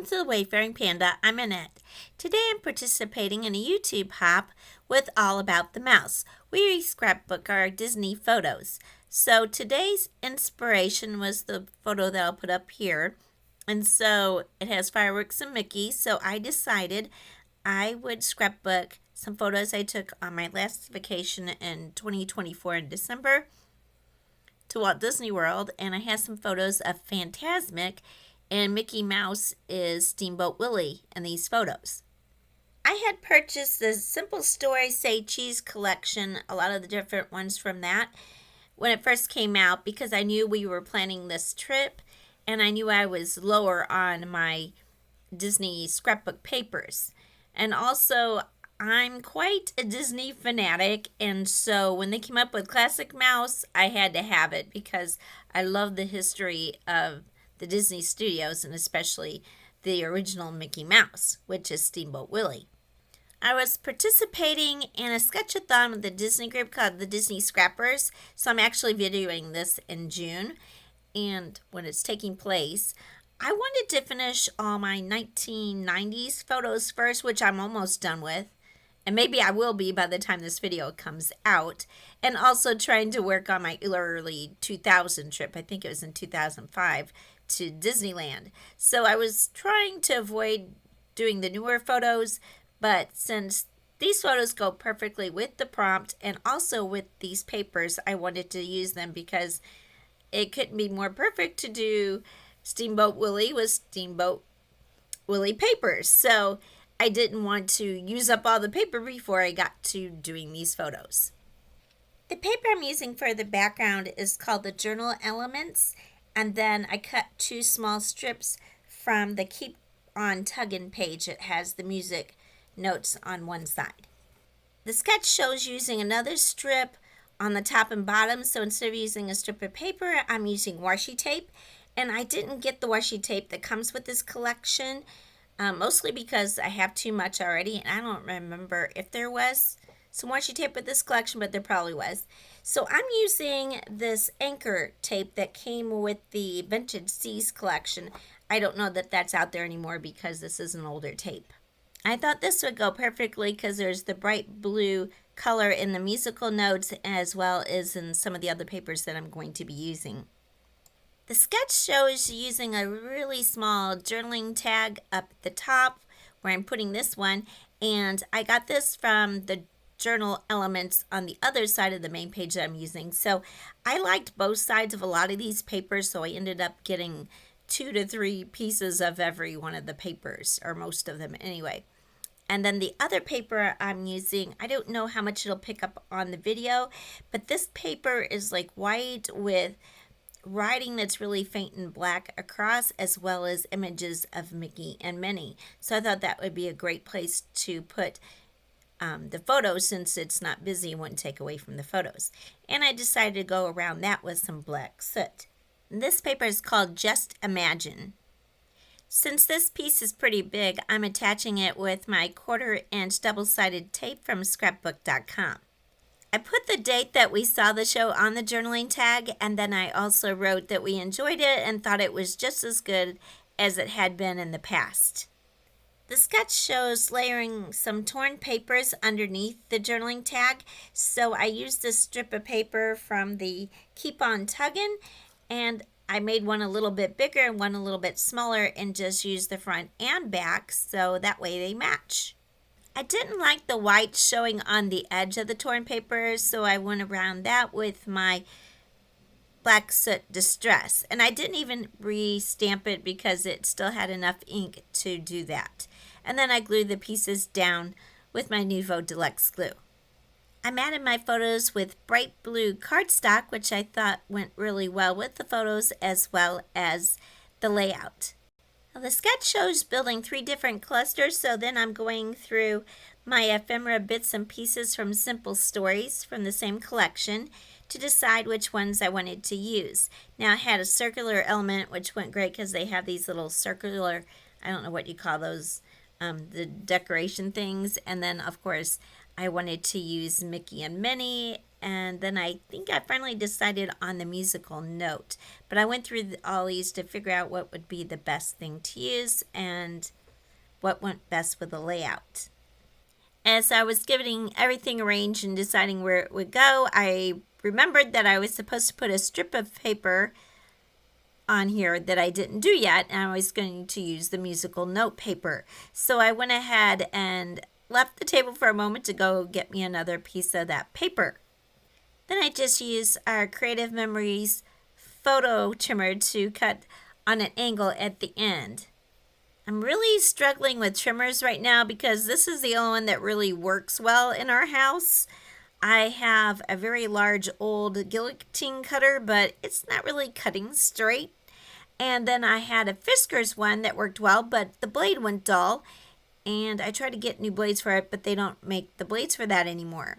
Welcome to the Wayfaring Panda. I'm Annette. Today I'm participating in a YouTube hop with All About the Mouse. We scrapbook our Disney photos. So today's inspiration was the photo that I'll put up here. And so it has fireworks and Mickey. So I decided I would scrapbook some photos I took on my last vacation in 2024 in December to Walt Disney World. And I have some photos of Fantasmic, and Mickey Mouse is Steamboat Willie in these photos. I had purchased the Simple Stories Say Cheese collection, a lot of the different ones from that, when it first came out because I knew we were planning this trip and I knew I was lower on my Disney scrapbook papers. And also, I'm quite a Disney fanatic, and so when they came up with Classic Mouse, I had to have it because I love the history of the Disney Studios, and especially the original Mickey Mouse, which is Steamboat Willie. I was participating in a sketch-a-thon with the Disney group called the Disney Scrappers, so I'm actually videoing this in June, and when it's taking place, I wanted to finish all my 1990s photos first, which I'm almost done with, and maybe I will be by the time this video comes out, and also trying to work on my early 2000 trip. I think it was in 2005. To Disneyland. So I was trying to avoid doing the newer photos, but since these photos go perfectly with the prompt and also with these papers, I wanted to use them because it couldn't be more perfect to do Steamboat Willie with Steamboat Willie papers. So I didn't want to use up all the paper before I got to doing these photos. The paper I'm using for the background is called the Journal Elements. And then I cut two small strips from the Keep on Tuggin page. It has the music notes on one side. The sketch shows using another strip on the top and bottom. So instead of using a strip of paper, I'm using washi tape. And I didn't get the washi tape that comes with this collection, mostly because I have too much already. And I don't remember if there was some washi tape with this collection, but there probably was. So I'm using this anchor tape that came with the Vintage Seas collection. I don't know that that's out there anymore because this is an older tape. I thought this would go perfectly because there's the bright blue color in the musical notes as well as in some of the other papers that I'm going to be using. The sketch shows using a really small journaling tag up at the top where I'm putting this one, and I got this from the Journal Elements on the other side of the main page that I'm using. So I liked both sides of a lot of these papers, so I ended up getting 2 to 3 pieces of every one of the papers, or most of them anyway. And then the other paper I'm using, I don't know how much it'll pick up on the video, but this paper is like white with writing that's really faint and black across, as well as images of Mickey and Minnie. So I thought that would be a great place to put the photos, since it's not busy and wouldn't take away from the photos. And I decided to go around that with some black soot. This paper is called Just Imagine. Since this piece is pretty big, I'm attaching it with my 1/4-inch double-sided tape from scrapbook.com. I put the date that we saw the show on the journaling tag, and then I also wrote that we enjoyed it and thought it was just as good as it had been in the past. The sketch shows layering some torn papers underneath the journaling tag, so I used this strip of paper from the Keep on Tuggin, and I made one a little bit bigger and one a little bit smaller and just used the front and back so that way they match. I didn't like the white showing on the edge of the torn paper, so I went around that with my Black Soot Distress, and I didn't even re-stamp it because it still had enough ink to do that. And then I glued the pieces down with my Nuvo Deluxe glue. I matted my photos with bright blue cardstock, which I thought went really well with the photos as well as the layout. Now, the sketch shows building 3 different clusters, so then I'm going through my ephemera bits and pieces from Simple Stories from the same collection to decide which ones I wanted to use. Now, I had a circular element, which went great because they have these little circular, I don't know what you call those, the decoration things. And then, of course, I wanted to use Mickey and Minnie and then I think I finally decided on the musical note. But I went through all these to figure out what would be the best thing to use and what went best with the layout. As I was getting everything arranged and deciding where it would go, I remembered that I was supposed to put a strip of paper on here that I didn't do yet, and I was going to use the musical note paper. So I went ahead and left the table for a moment to go get me another piece of that paper. Then I just used our Creative Memories photo trimmer to cut on an angle at the end. I'm really struggling with trimmers right now because this is the only one that really works well in our house. I have a very large old guillotine cutter, but it's not really cutting straight. And then I had a Fiskars one that worked well, but the blade went dull. And I tried to get new blades for it, but they don't make the blades for that anymore.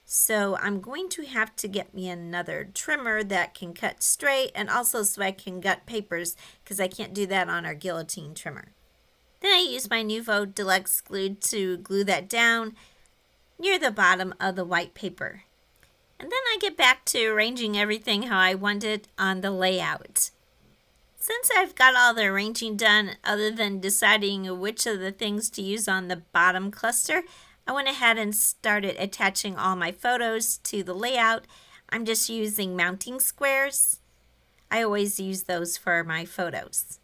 So I'm going to have to get me another trimmer that can cut straight and also so I can gut papers because I can't do that on our guillotine trimmer. Then I used my Nuvo Deluxe glue to glue that down near the bottom of the white paper. And then I get back to arranging everything how I want it on the layout. Since I've got all the arranging done, other than deciding which of the things to use on the bottom cluster, I went ahead and started attaching all my photos to the layout. I'm just using mounting squares. I always use those for my photos.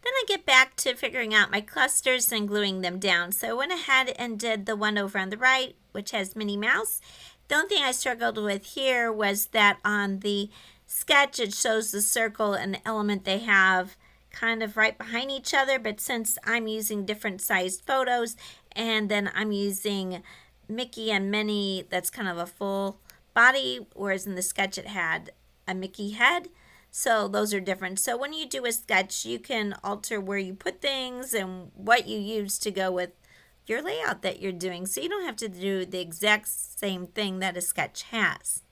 Then I get back to figuring out my clusters and gluing them down. So I went ahead and did the one over on the right, which has Minnie Mouse. The only thing I struggled with here was that on the sketch it shows the circle and the element they have kind of right behind each other, but since I'm using different sized photos and then I'm using Mickey and Minnie, that's kind of a full body, whereas in the sketch it had a Mickey head. So those are different. So when you do a sketch, you can alter where you put things and what you use to go with your layout that you're doing. So you don't have to do the exact same thing that a sketch has.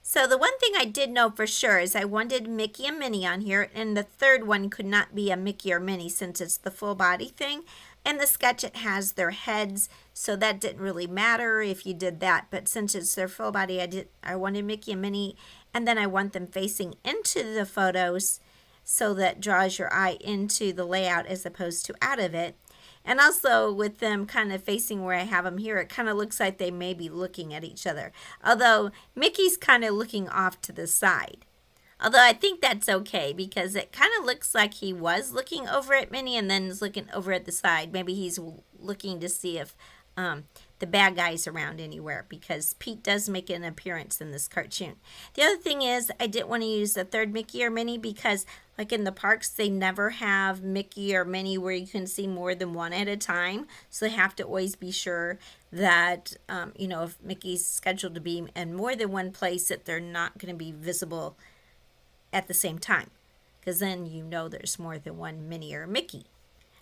So the one thing I did know for sure is I wanted Mickey and Minnie on here, and the third one could not be a Mickey or Minnie since it's the full body thing. And the sketch, it has their heads, so that didn't really matter if you did that. But since it's their full body, I wanted Mickey and Minnie, and then I want them facing into the photos so that draws your eye into the layout as opposed to out of it. And also with them kind of facing where I have them here, it kind of looks like they may be looking at each other. Although Mickey's kind of looking off to the side. Although I think that's okay because it kind of looks like he was looking over at Minnie and then is looking over at the side. Maybe he's looking to see if the bad guy's around anywhere because Pete does make an appearance in this cartoon. The other thing is I didn't want to use the third Mickey or Minnie because like in the parks they never have Mickey or Minnie where you can see more than one at a time. So they have to always be sure that, if Mickey's scheduled to be in more than one place that they're not going to be visible at the same time because then there's more than one Minnie or Mickey.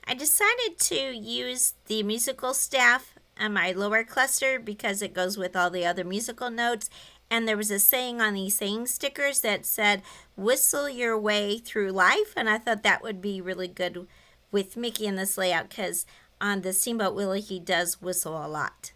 I decided to use the musical staff on my lower cluster because it goes with all the other musical notes, and there was a saying on these saying stickers that said whistle your way through life, and I thought that would be really good with Mickey in this layout because on the Steamboat Willie he does whistle a lot.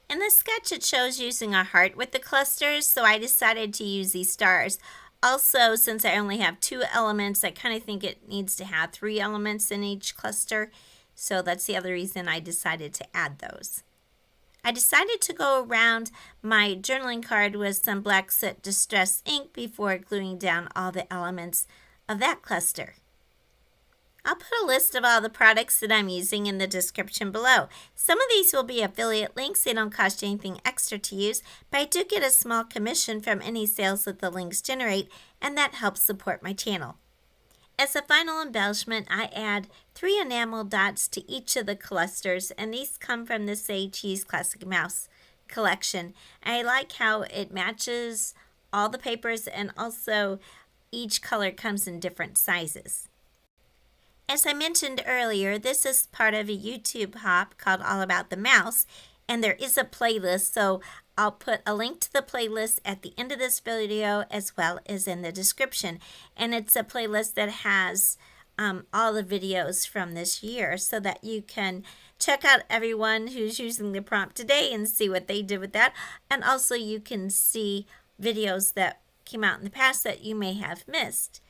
In the sketch it shows using a heart with the clusters, so I decided to use these stars. Also, since I only have 2 elements, I kind of think it needs to have 3 elements in each cluster. So that's the other reason I decided to add those. I decided to go around my journaling card with some black soot distress ink before gluing down all the elements of that cluster. I'll put a list of all the products that I'm using in the description below. Some of these will be affiliate links. They don't cost you anything extra to use, but I do get a small commission from any sales that the links generate, and that helps support my channel. As a final embellishment, I add 3 enamel dots to each of the clusters, and these come from the Say Cheese Classic Mouse collection. I like how it matches all the papers, and also each color comes in different sizes. As I mentioned earlier, this is part of a YouTube hop called All About the Mouse, and there is a playlist, so I'll put a link to the playlist at the end of this video as well as in the description. And it's a playlist that has all the videos from this year so that you can check out everyone who's using the prompt today and see what they did with that. And also you can see videos that came out in the past that you may have missed.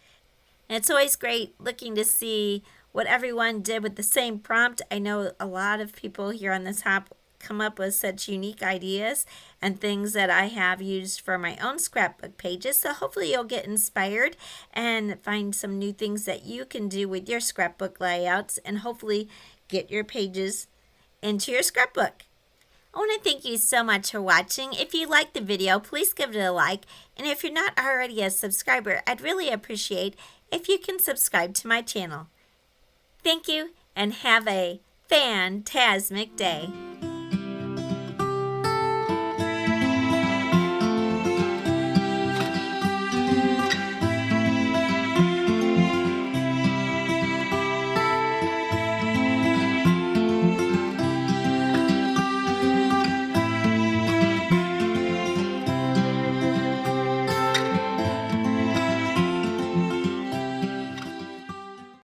And it's always great looking to see what everyone did with the same prompt. I know a lot of people here on this hop come up with such unique ideas and things that I have used for my own scrapbook pages. So hopefully you'll get inspired and find some new things that you can do with your scrapbook layouts and hopefully get your pages into your scrapbook. I want to thank you so much for watching. If you liked the video, please give it a like. And if you're not already a subscriber, I'd really appreciate if you can subscribe to my channel. Thank you and have a Fantasmic day.